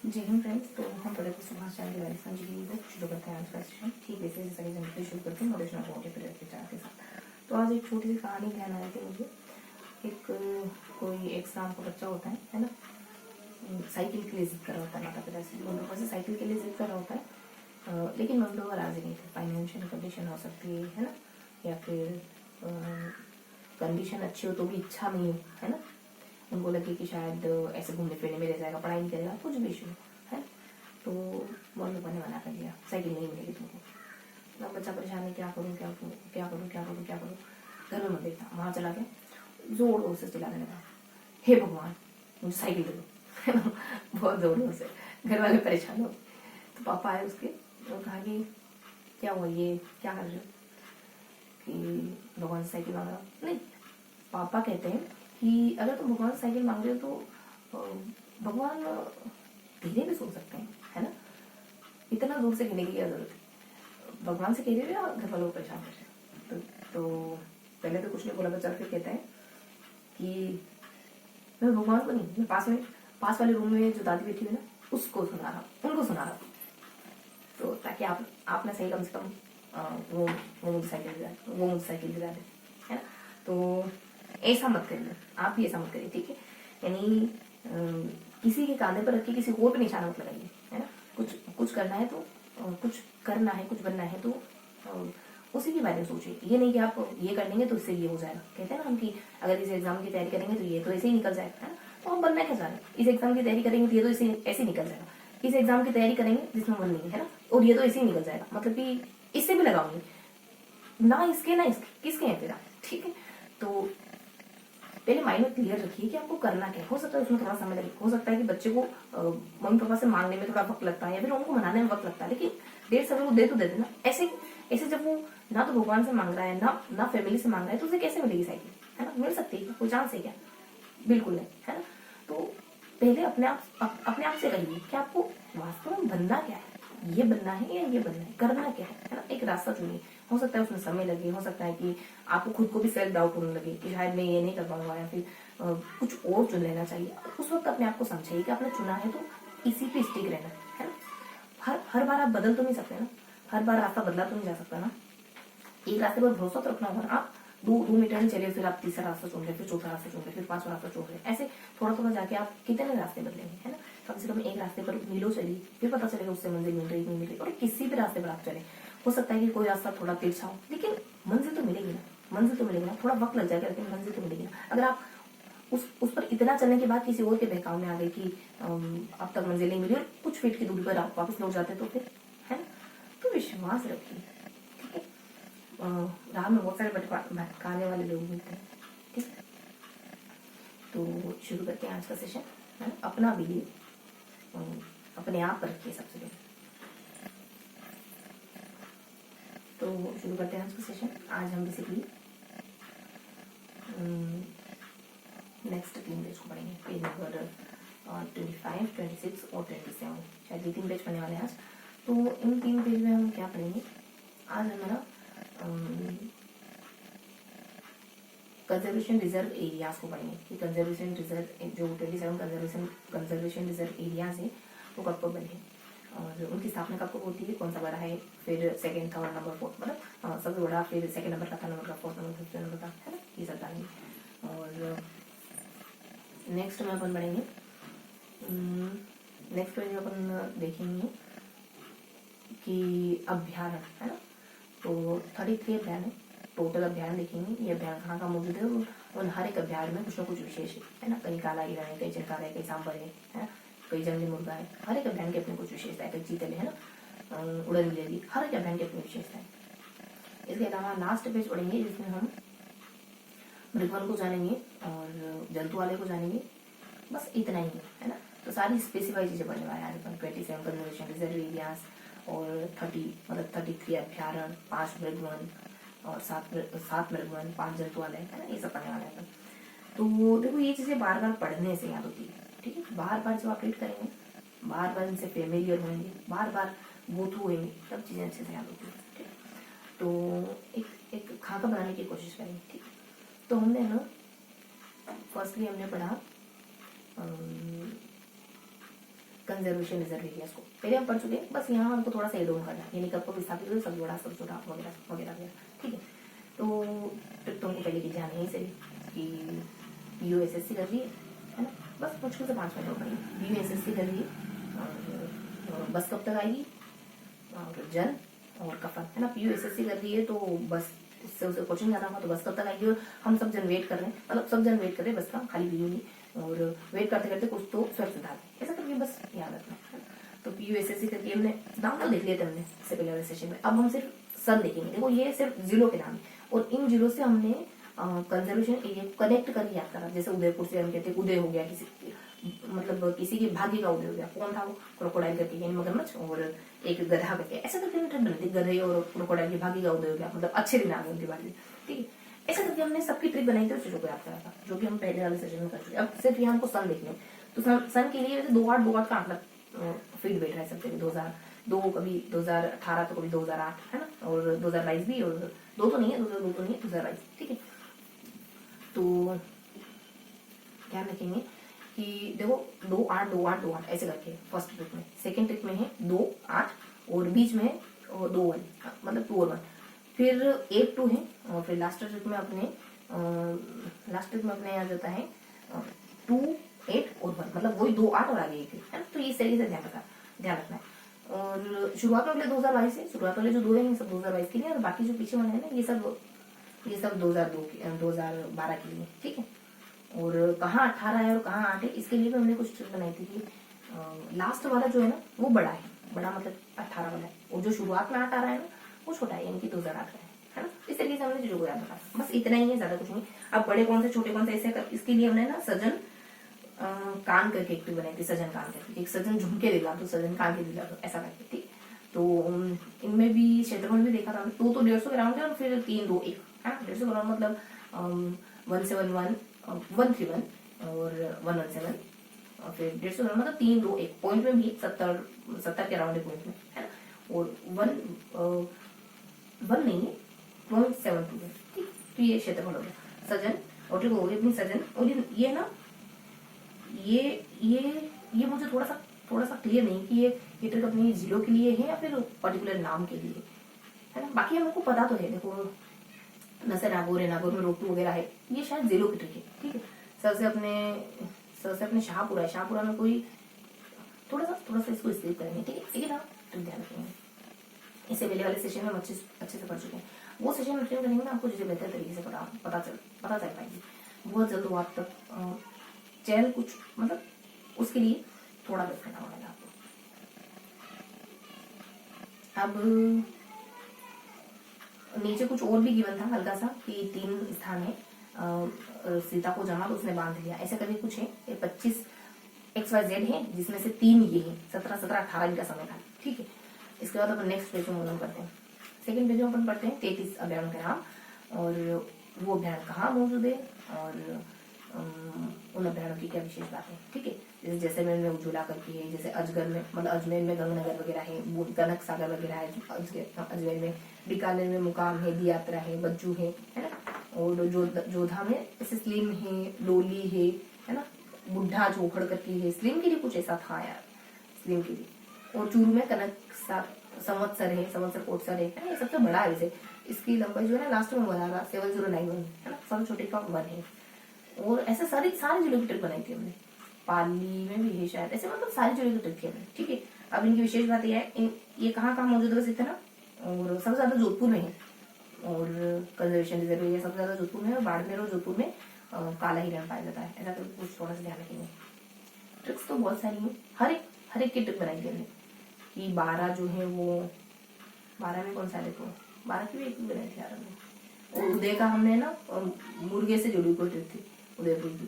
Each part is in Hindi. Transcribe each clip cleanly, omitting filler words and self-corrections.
जय हिंद फ्रेंड्स। तो हम पढ़े सुभाष चंद्र तिवारी जी की बुक शुरू करते हैं आज का सेशन। ठीक वैसे जैसे सभी जनवरी शुरू करते हैं मोटिवेशनल कोट के विचार के साथ। तो आज एक छोटी सी कहानी ध्यान आ रही थी मुझे। एक कोई एक शाम का बच्चा होता है ना, साइकिल के लिए जिद कर रहा होता है माता पिता से, मम्मी पापा से साइकिल के लिए जिद कर रहा होता है। लेकिन मम्मी पापा राजी नहीं थे। फाइनेंशियल कंडीशन हो सकती है ना, या फिर कंडीशन अच्छी हो तो भी इच्छा नहीं हो, है ना। उनको लगे कि शायद ऐसे घूमने फिरने में रह जाएगा, पढ़ाई नहीं करेगा, कुछ भी इशू है। तो मम्मी पापा ने मना कर दिया, साइकिल नहीं मिलेगी तुमको। अब बच्चा परेशान है, क्या करूँ क्या करूँ क्या करूँ क्या करूँ क्या करूँ। घर में मंदिर था, वहाँ चला गया, जोर जोर से चिल्लाने लगा, हे भगवान मुझे साइकिल दे दो। बहुत जोर जोर से। घर वाले परेशान हो। तो पापा आए उसके, तो कहा कि क्या हुआ, ये क्या कर रहे हो, कि भगवान से साइकिल मांग रहा हूँ। नहीं, पापा कहते हैं कि अगर तुम भगवान से साइकिल मांग रहे हो तो भगवान धीरे भी सोच सकते हैं, है ना। इतना दूर से कहने की क्या जरूरत है। भगवान से कह रहे हो या घर वालों को परेशान कर रहे हो। तो पहले तो कुछ नहीं बोला बच्चा, फिर कहता है कि मैं भगवान को नहीं, मैं पास वाले रूम में जो दादी बैठी हुई ना उसको सुना रहा हूँ, उनको सुना रहा हूँ। तो ताकि आप ना सही कम से कम वो मुझे साइकिल दिला दे, है ना। तो ऐसा मत करिए, आप भी ऐसा मत करिए, ठीक है। यानी किसी के कांधे पर रख के किसी और पे निशाना मत लगाइए, है ना। कुछ करना है तो कुछ करना है, कुछ बनना है तो उसी के बारे में सोचिए। ये नहीं कि आप ये कर लेंगे तो इससे ये हो जाएगा। कहते हैं ना हम कि अगर इस एग्जाम की तैयारी करेंगे तो ये तो ऐसे ही निकल जाएगा, है ना। तो हम बनना क्या चाह रहे हैं, इस एग्जाम की तैयारी करेंगे तो ये तो ऐसे ही निकल जाएगा। इस एग्जाम की तैयारी करेंगे जिसमें मन नहीं है ना, और ये तो ऐसे ही निकल जाएगा, मतलब कि इससे भी लगाऊंगी ना, इसके ना इसके, किसके हैं फिर आप, ठीक है। तो पहले माइंड में क्लियर रखिए कि आपको करना क्या है। हो सकता है उसमें थोड़ा समय लगे, हो सकता है कि बच्चे को मम्मी पापा से मांगने में थोड़ा वक्त लगता है, या फिर उनको मनाने में वक्त लगता है, लेकिन देर से वो दे तो देते ना। ऐसे ऐसे जब वो ना तो भगवान से मांग रहा है ना फैमिली से मांग रहा है, तो उसे कैसे मिलेगी साइकिल, है ना। मिल सकती है कोई चांस है क्या, बिल्कुल नहीं, है ना। तो पहले अपने आप से कहिए कि आपको वास्तव में बनना क्या है, ये बनना है या ये बनना है, करना क्या है ना। एक रास्ता चुनिए। हो सकता है उसमें समय लगे, हो सकता है कि आपको खुद को भी सेल्फ डाउट होने लगे कि शायद मैं ये नहीं कर पाऊंगा, या फिर कुछ और चुन लेना चाहिए। उस वक्त अपने आप को समझाइए कि आपने चुना है तो इसी पे स्टिक रहना है ना। हर बार आप बदल तो नहीं सकते ना, हर बार रास्ता बदला तो नहीं जा सकता ना। एक रास्ते पर भरोसा तो रखना होगा ना। आप 2 मीटर नहीं चले, फिर आप तीसरा रास्ता चुन रहे, फिर चौथा रास्ता चुन रहे, फिर 5वां रास्ता चुन रहे, ऐसे थोड़ा थोड़ा जाके आप कितने रास्ते बदलेंगे, है ना। कम से कम एक रास्ते पर मीलों चलिए, फिर पता चलेगा उससे मंजिल मिल रही नहीं मिल रही। और किसी भी रास्ते पर आप चले, हो सकता है कि कोई रास्ता थोड़ा तिरछा हो, लेकिन मंजिल तो मिलेगी ना, मंजिल तो मिलेगी ना। थोड़ा वक्त लग जाएगा लेकिन मंजिल तो मिलेगी ना। अगर आप उस पर इतना चलने के बाद किसी और के बहकाव में आ गए कि अब तक मंजिल नहीं मिली और कुछ फीट की दूरी पर आप वापस लौट जाते तो फिर, है ना। तो विश्वास रखिए, ठीक है। राह में बहुत सारे भटकाने वाले लोग मिलते हैं, ठीक है। तो शुरू करते हैं आज का सेशन, है ना। अपना बिलीव अपने आप पर रखिए सबसे पहले। तो शुरू करते हैं आज का सेशन। आज हम बेसिकली नेक्स्ट 3 पेज को पढ़ेंगे, पेज नंबर 25, 26 और 27। शायद ये 3 पेज पढ़ने वाले हैं आज। तो इन 3 पेज में हम क्या पढ़ेंगे आज, हमारा कंजर्वेशन रिजर्व एरियाज को पढ़ेंगे कि कंजर्वेशन रिजर्व जो 27 कंजर्वेशन रिजर्व एरियाज है वो कब कब बने, और उनकी स्थापना कब कब होती है, कौन सा बड़ा है, फिर सेकंड, थर्ड नंबर, फोर्थ, मतलब सबसे बड़ा, फिर सेकंड नंबर का, थर्ड नंबर का, फोर्थ नंबर, फिफ्थ नंबर का, है ना। ये सब जानेंगे। और नेक्स्ट में अपन पढ़ेंगे, नेक्स्ट में अपन देखेंगे कि अभ्यारण्य, है ना। तो 33 अभ्यारण्य टोटल अभ्यारण्य देखेंगे। ये अभ्यारण्य कहाँ का मौजूद है, और हर एक अभ्यारण्य में कुछ ना कुछ विशेष है ना। कहीं काला हिरण है, कहीं चिरकाल है, कहीं सांबर है ना, कहीं जंगली मुर्गा है। हर एक अभ्यारण्य की अपनी कुछ विशेषता है, कहीं चीतल है ना, उड़न बिजली, हर एक अभ्यारण्य की अपनी विशेषता है। इसके अलावा लास्ट पेज पढ़ेंगे जिसमें हम मृगवन को जानेंगे और जंतु वाले को जानेंगे, बस इतना ही है ना। तो सारी स्पेसिफाई चीजें पढ़ने वाले हैं। 27 कंजर्वेशन रिजर्व एरियाज और 33 अभ्यारण्य, 5 मृगवन और 7 मृगवन, 5 जंतुआलय, है ना। ये सब पढ़ने वाले हैं। तो देखो ये चीजें बार बार पढ़ने से याद होती है, ठीक है। बार बार जब आप रीड करेंगे, बार बार इनसे फेमिलियर होंगे, बार बार गो थ्रू होंगे, तब चीजें अच्छे से याद होती है, ठीक है। तो एक खाका बनाने की कोशिश करेंगे, ठीक है। तो हमने ना फर्स्टली हमने पढ़ा कंजर्वेशन रिजर्व एरियाज को पहले हम पढ़ चुके हैं, बस यहाँ हमको थोड़ा सा एड ऑन करना है, यानी कब को विस्थापित हो, सब जोड़ा, सब छोटा वगैरह वगैरह वगैरह, ठीक है। तो ट्रिक तुमको पहले की ध्यान यहीं से कि यूएसएससी कर रही है ना, बस मुश्किल से 5 मिनट हो गई। यूएसएससी कर रही है और बस कब तक आएगी, और जन और कफन है ना। यूएसएससी कर रही है तो बस उससे उसे कोचिंग जाना होगा, तो बस कब तक आएगी, और हम सब जन वेट कर रहे हैं, मतलब सब जन वेट कर रहे हैं बस का, खाली वीडियो नहीं, और वेट करते करते कुछ तो स्वयं सुधार ऐसा करके बस याद रखना है। तो यूएसएससी करके हमने नाम तो देख लिया था हमने इससे पहले वाले सेशन में। अब हम सिर्फ सन देखेंगे। देखो ये सिर्फ जिलों के नाम है, और इन जिलों से हमने कंजर्वेशन एरिया को कनेक्ट करके याद करा। जैसे उदयपुर से हम कहते हैं उदय हो गया, किसी मतलब किसी के भाग्य का उदय हो गया, कौन था वो, क्रोकोडाइल करके यानी मगरमच्छ, और एक गधा करके, ऐसा करके हम ट्रिक बनाती, गधे और क्रोकोडाइल के भाग्य का उदय हो गया, मतलब अच्छे दिन आ गए उनके बारे में, ठीक है। ऐसा करके हमने सबकी ट्रिक बनाई थी, उस चीजों को याद करा था, जो कि हम पहले वाले सेशन में कर चुके। अब सिर्फ यहाँ हमको सन देखने, तो सन के लिए वैसे 2-8 का आंकड़ा फीड बैठ रहा है सबके लिए, 2002 कभी 2018 तो कभी 2008 है ना, और 2022 भी, और 2 तो नहीं है, 2002 तो नहीं है, 2022, ठीक है। तो ध्यान रखेंगे कि देखो 2-8 2-8 2-8 ऐसे करके फर्स्ट ट्रिक में, सेकंड ट्रिक में है 2-8 और बीच में 2-1, मतलब 2 और 1, फिर 8-2 है, और फिर लास्ट ट्रिक में अपने आ जाता है 2-8 और 1, मतलब वही 2-8 और आगे 1 है ना। तो इस तरीके से ध्यान रखना है। और शुरुआत में 2022 है, शुरुआत वाले जो 2 है सब 2022 के लिए, और बाकी जो पीछे वाले हैं ना ये सब 2012 के लिए, ठीक है। और कहाँ 18 है और कहाँ 8 है, इसके लिए भी हमने कुछ ट्रिक बनाई थी कि लास्ट वाला जो है ना वो बड़ा है, बड़ा मतलब 18 वाला है, और जो शुरुआत में 8 आ रहा है ना वो छोटा है, यानी कि 2008 का है ना। इस तरीके से हमने चीजों को याद रखा, बस इतना ही है, ज्यादा कुछ नहीं। अब बड़े कौन से छोटे कौन से ऐसे कर, इसके लिए हमने ना सजन कान करके एक ट्रिक बनाई थी, सजन कान करके, एक सजन झुमके दिला तो सजन कान के दिला तो ऐसा करके, ठीक। तो इनमें भी क्षेत्रफल भी देखा था, 2 तो 150 के राउंड है, और फिर 3-2-1 है, 150 ग्राउंड मतलब 171 131 और 117, और फिर 150 ग्राम मतलब 3-2-1, पॉइंट में भी 70 के राउंड पॉइंट में है ना, और 1 नहीं है 0.72 है, ठीक। तो ये क्षेत्रफल हो गया सजन, और ठीक हो गई अपनी सजन। और ये ना ये मुझे थोड़ा सा क्लियर नहीं कि ये ट्रिक अपनी जिलों के लिए है या फिर पर्टिकुलर नाम के लिए है ना। बाकी हमको पता तो है, देखो नसर नागौर है, नागौर में रोटू वगैरह है, ये शायद जिलों की ट्रिक है, ठीक है। सर से अपने शाहपुरा है, शाहपुरा में कोई थोड़ा सा इसको स्किप करेंगे, ठीक है ना, तो ध्यान रखेंगे। इससे पहले वाले सेशन में हम अच्छे से पढ़ चुके हैं, वो सेशन में ट्रेन करेंगे ना, आपको चीजें बेहतर तरीके से पता चल पाएगी बहुत जल्द। वो आप तक चैनल कुछ मतलब उसके लिए थोड़ा वेट करना पड़ेगा आपको। अब नीचे कुछ और भी गिवन था हल्का सा कि 3 स्थान है, सीता को जमा तो उसने बांध लिया, ऐसे करके कुछ है। ये 25 XYZ है, जिसमें से 3 ये है, 17-18 इनका समय था, ठीक है। इसके बाद अपन नेक्स्ट पेज में मूवमेंट करते हैं। सेकंड पेज में अपन पढ़ते हैं 33 अभ्यारण के नाम, और वो अभ्यारण कहाँ मौजूद है, और उन अभ्यारणों की क्या विशेष बात है, ठीक है। जैसे में उज्ज्वला करके है, जैसे अजगर में मतलब अजमेर में गंगनगर वगैरह है, कनक सागर वगैरह है, अजमेर में बीकानेर में मुकाम है, दियात्रा है, बज्जू है ना, और जोधा में जैसे स्लिम है, लोली है ना, बुढ़ा झोखड़ करके है, स्लिम के लिए कुछ ऐसा था यार, स्लिम के लिए। और चूरू में कनक संवत्सर है, संवत्सर कोटसर है ना, ये सबसे बड़ा है। वैसे इसकी लंबाई जो है ना लास्ट में बता रहा 7091 है ना, सबसे छोटे का 1 है। और ऐसे सारे जिलों की ट्रिक बनाई थी हमने, पाली में भी है शायद, ऐसे मतलब सारी जिलों की ट्रिक थी हमने, ठीक है। अब इनकी विशेष बात यह है, ये कहाँ मौजूद है इतना, और सबसे ज्यादा जोधपुर में है, और कंजर्वेशन रिजर्व एरिया सबसे ज्यादा जोधपुर में है, और बाड़मेर और जोधपुर में काला हिरण पाया जाता है। ऐसा तो कुछ थोड़ा सा ध्यान रखेंगे। ट्रिक्स तो बहुत सारी है, हर एक की ट्रिक बनाई थी हमने कि 12 जो है वो 12 में कौन सा देखो 12 की भी एक बनाई थी यार हमने। और उदय का हमने ना मुर्गे से जुड़ी कोई ट्रिक थी उदयपुर की,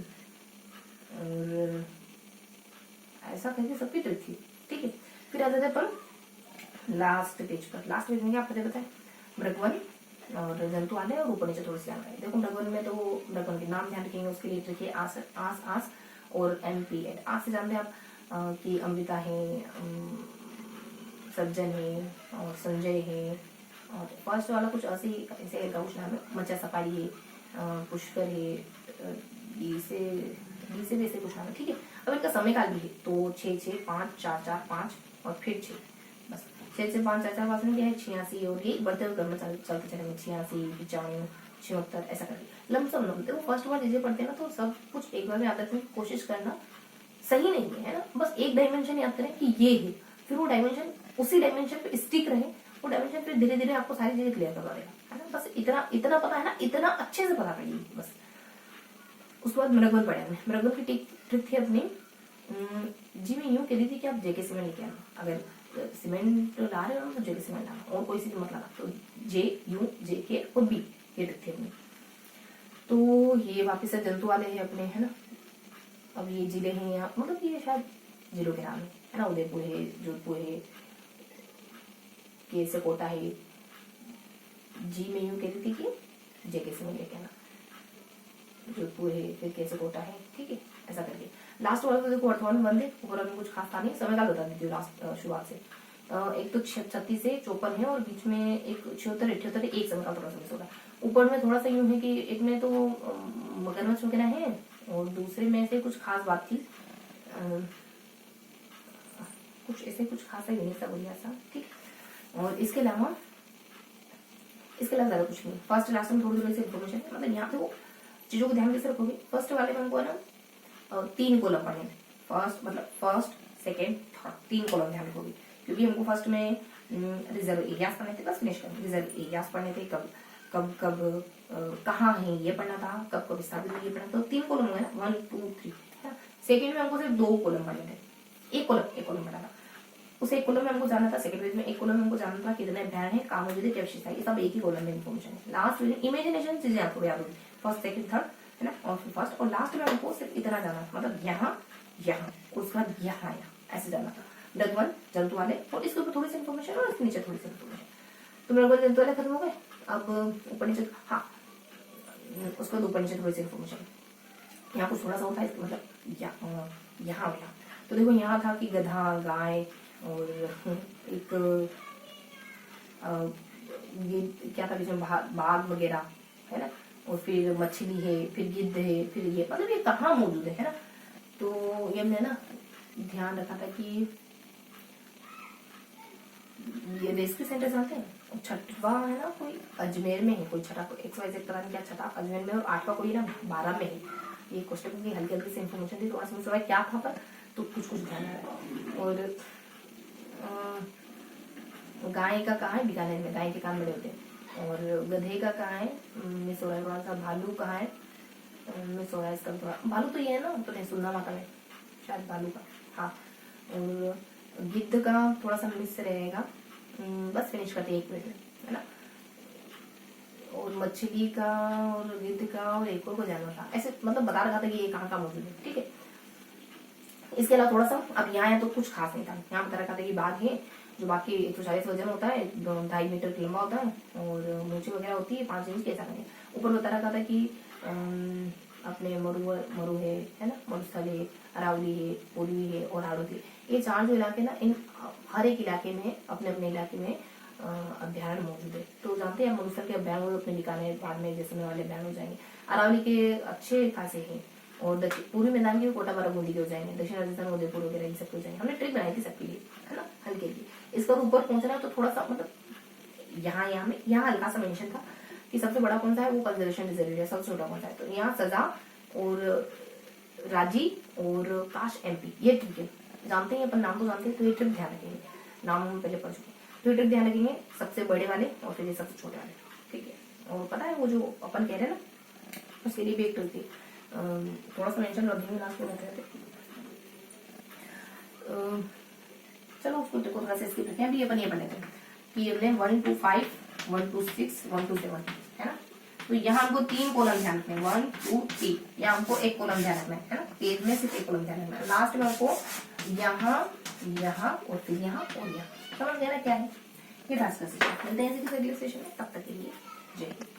और ऐसा करके सबकी ट्रिक थी, ठीक है। फिर आ जाते पर लास्ट पेज में क्या आपको पता है, मृगवन और जंतु आने और ऊपर नीचे थोड़ी सी जानकारी। देखो मृगवन में तो मृगवन के नाम ध्यान रखेंगे, उसके लिए ट्रिक है आस और NP। आस से जानते हैं आप कि अमृता है, सज्जन है और संजय है, और फर्स्ट वाला कुछ ऐसे कुछ नाम है, मचा सफारी है, पुष्कर है, डी से भी ऐसे कुछ नाम है, ठीक है। अब इनका समय काल भी है तो 6 6 5 4 4 5 और फिर 6, बस 6 6 5 4 4 5 में क्या है 86, और ये बढ़ते हुए क्रम में चलते चलेंगे 86 95 76 ऐसा करके लमसम देखो फर्स्ट बार चीजें पढ़ते हैं ना तो सब कुछ एक बार में याद रखने की कोशिश करना सही नहीं है ना। बस एक डायमेंशन याद करें कि ये है, फिर वो डायमेंशन उसी डायमेंशन पे स्टिक रहे, वो डायमेंशन फिर धीरे धीरे आपको सारी चीजें क्लियर करवा देगा, है ना। बस इतना पता है ना, इतना अच्छे से पता करिए बस। उसके बाद मृगवन पढ़े हमने। मृगवन की ट्रिक थी अपनी, जी मैं यूं कह रही थी कि आप जेके सीमेंट लेके आना, अगर सीमेंट ला रहे हो तो जेके सीमेंट लाना और कोई सी मत लाना, तो जे यू जे के और बी ये ट्रिक थी अपनी। तो ये वापिस से जंतु वाले हैं अपने, है ना। अब ये जिले हैं यहाँ, मतलब ये शायद जिलों के नाम है ना, उदयपुर है, जोधपुर है, के से कोटा है। जी में यूं कहती थी कि जे के से लेके आना, जोधपुर है, फिर के से कोटा है, ठीक है, ऐसा करके। लास्ट वाला तो देखो अर्थवान बंद है, ऊपर में कुछ खास था नहीं, समय काल बता दीजिए लास्ट शुरुआत से। एक तो 36 से 54 है और बीच में एक 76 78 एक समय काल थोड़ा सा मिस होगा। ऊपर में थोड़ा सा यूं है कि एक में तो मगरमच्छ वगैरह है और दूसरे में से कुछ खास बात थी, कुछ ऐसे कुछ खास है यूनिक सा बढ़िया सा, ठीक। और इसके अलावा ज्यादा कुछ नहीं। फर्स्ट लास्ट में थोड़ी सी इन्फॉर्मेशन है, मतलब यहाँ पे वो चीजों को ध्यान कैसे रखोगे। फर्स्ट वाले में हमको ना 3 कॉलम पढ़ने, फर्स्ट सेकेंड थर्ड 3 कॉलम ध्यान रखोगे, क्योंकि हमको फर्स्ट में रिजर्व एरियाज पढ़ने थे, बस फिनिश करना। रिजर्व एरियाज पढ़ने थे, कब कब कब कहाँ है ये पढ़ना था, कब कब स्थापित है ये पढ़ना था। तो 3 कॉलम है ना, 1 2 3, है ना। सेकेंड में हमको सिर्फ 2 कॉलम पढ़ने थे, एक कॉलम पढ़ा था। उस एक कॉलम में हमको जानना था, सेकंड पेज में एक कॉलम में हमको जानना था कितने बहन है, काम मुझे क्या विशेषता है, ये सब एक ही कॉलम में इन्फॉर्मेशन है। लास्ट में इमेजिनेशन चीजें आपको याद होगी, फर्स्ट सेकंड थर्ड, है ना, और फिर फर्स्ट और लास्ट में हमको सिर्फ इतना जाना, मतलब यहाँ उसके बाद यहाँ ऐसे जाना था। डगवन जंतु वाले, और इसके ऊपर थोड़ी सी इन्फॉर्मेशन और इसके नीचे थोड़ी सी इन्फॉर्मेशन। तो मेरे को जंतु वाले खत्म हो गए, अब ऊपर नीचे, हाँ उसके बाद ऊपर नीचे थोड़ी सी इन्फॉर्मेशन। यहाँ कुछ थोड़ा सा होता है, मतलब यहाँ तो देखो यहाँ था कि गधा, गाय और एक ये क्या था बीच में बाघ वगैरह, है ना, और फिर मछली है, फिर गिद्ध है, फिर ये, मतलब ये कहाँ मौजूद है ना। तो ये हमने ना ध्यान रखा था कि ये रेस्क्यू सेंटर जानते हैं, छठवा है ना कोई अजमेर में है, कोई छठा XYZ पता नहीं क्या छठा अजमेर में, और 8वां कोई ना 12 में है। ये क्वेश्चन की हल्की हल्की से इन्फॉर्मेशन थी, थोड़ा सा क्या था पर तो कुछ ध्यान आया। और गाय का कहाँ है, बीकानेर में, गाय के कान बड़े होते हैं। और गधे का कहाँ है, मिसोरा थोड़ा सा। भालू कहाँ है, मिसोरा इसका थोड़ा, भालू तो ये है ना तो नहीं, सुनना माता में शायद भालू का, हाँ। और गिद्ध का थोड़ा सा मिस रहेगा, बस फिनिश करते 1 मिनट में, है ना। और मछली का और गिद्ध का और एक और को जानवर था, ऐसे मतलब बता रखा था कि ये कहाँ का मौजूद है, ठीक है। इसके अलावा थोड़ा सा अब यहाँ है तो कुछ खास नहीं था, यहाँ बता रखा था कि बाघ है जो बाकी 140 वजन होता है, 2.5 मीटर लंबा होता है, और मूछें वगैरह होती है 5 इंच की, ऐसा करें। ऊपर बता रखा था कि अपने मरु है ना, मरुस्थल है, अरावली है, पूर्वी है और हाड़ौती, ये 4 जो इलाके ना, इन हर एक इलाके में अपने अपने इलाके में अभ्यारण्य मौजूद है। तो जानते हैं मरुस्थल के अभ्यारण्य अपने बीकानेर बाड़मेर जैसे वाले अभ्यारण्य हो जाएंगे, अरावली के अच्छे खासे हैं, और पूर्वी मैदान के कोटा बारा बूंदी के हो जाएंगे, दक्षिण राजस्थान उदयपुर वगैरह ये सब हो जाएंगे। हमने ट्रिक बनाई थी सबके लिए, है ना, हल्के लिए। इसका ऊपर पहुंचना है तो थोड़ा सा मतलब यहाँ हल्का सा मेंशन था कि सबसे बड़ा कौन सा है, वो कंजर्वेशन रिजर्व एरिया, सबसे छोटा कौन सा है। तो यहाँ सजा और राजी और काश MP, ये ट्रिक है, जानते हैं अपन, नाम तो जानते हैं, तो ये ट्रिक ध्यान रखेंगे, नाम हम पहले पढ़ चुके हैं। तो ये ट्रिक ध्यान रखेंगे, सबसे बड़े वाले और फिर ये सबसे छोटे वाले, ठीक है। और पता है वो जो अपन कह रहे हैं ना, उसके लिए भी एक ट्रिक थी, थोड़ा सा मेंशन कर देंगे लास्ट में रहते। चलो उसको देखो थोड़ा सा स्किप रखें, अभी अपन ये पढ़ लेते हैं कि हमने 1 to 5 1 to 6 1 to 7, है ना। तो यहाँ हमको 3 कॉलम ध्यान रखने, 1 2 3, यहाँ हमको 1 कॉलम ध्यान रखना है ना, पेज में सिर्फ 1 कॉलम ध्यान रखना है। लास्ट में हमको यहाँ और फिर यहाँ और यहाँ, समझ गया ना क्या है ये टास्क। मिलते हैं अगले सेशन में, तब तक के लिए जय हिंद।